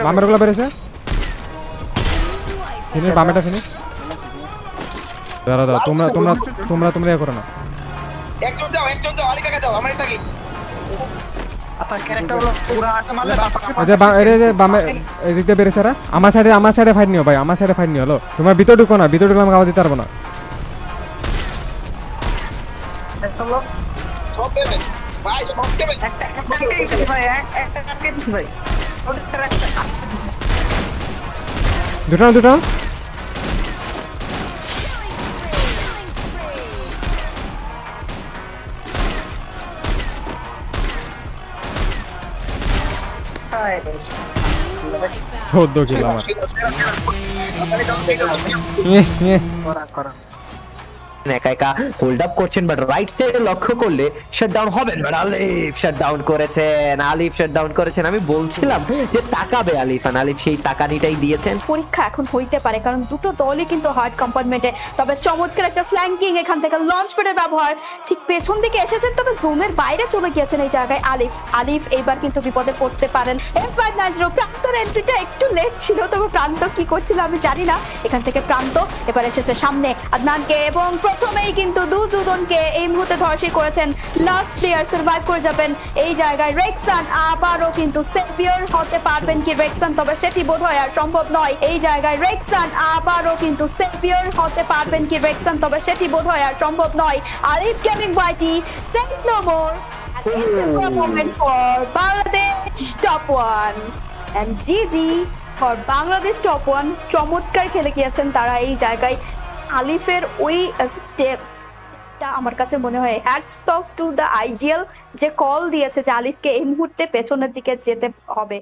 বামের গুলো বেরেছে finish বামেটা finish দাঁড়া তোমরা তোমরা তোমরা তোমরা ইয়ে করো না একজন যাও আলী কাকা যাও আমরাই থাকি বামে এদিকে বেরেছে আমার সাইডে ফাইট নিও ভাই আমার সাইডে ফাইট নিও হলো তোমার ভিতর ঢুকো না ভিতর ঢুকলে আমাকে আবার দিতে পারবো না সব ড্যামেজ ভাই সব ড্যামেজ দুটো চোদ্দ কিলো আমার একা একা হোল্ড আপ করছেন বাট রাইট সাইডে লক্ষ্য করলে শাটডাউন হবেন বাট আলিফ শাটডাউন করেছেন আমি বলছিলাম যে তাকাবে আলিফ সেই তাকানিটাই দিয়েছেন পরীক্ষা এখন হইতে পারে কারণ দুটো দলই কিন্তু হার্ড কম্পার্টমেন্টে তবে চমৎকার একটা ফ্ল্যাঙ্কিং এখান থেকে লঞ্চ প্যাডের ব্যবহার ঠিক পেছন দিকে এসেছেন তবে জোনের বাইরে চলে গিয়েছেন এই জায়গায় আলিফ এইবার কিন্তু বিপদে পড়তে পারেন M590 প্রান্তর এন্ট্রিটা একটু লেট ছিল তবে প্রান্ত কি করছিল আমি জানি না এখান থেকে প্রান্ত এবার এসেছে সামনে আদনানকে এবং প্রথমেই কিন্তু দুজনকে এই মুহূর্তে ধর্ষণ করেছেন লাস্ট প্লেয়ার সার্ভাইভ করে যাবেন এই জায়গায় রেক্সান আবারও কিন্তু সেভিয়ার হতে পারবেন কি রেক্সান তবে সেটি বোধহয় আর সম্ভব নয় এই জায়গায় রেক্সান আবারও কিন্তু সেভিয়ার হতে পারবেন কি রেক্সান তবে সেটি বোধহয় আর সম্ভব নয় আলিফ গেমিং বাইটি সেন্ট no more it's a moment for Bangladesh top 1 and GG for Bangladesh top 1 চমৎকার খেলে গিয়েছেন তারা এই জায়গায় আলিফের ওই স্টেপটা আমার কাছে মনে হয় hats off to the IGL যে কল দিয়েছে যে আলিফকে এই মুহূর্তে পেছনের দিকে যেতে হবে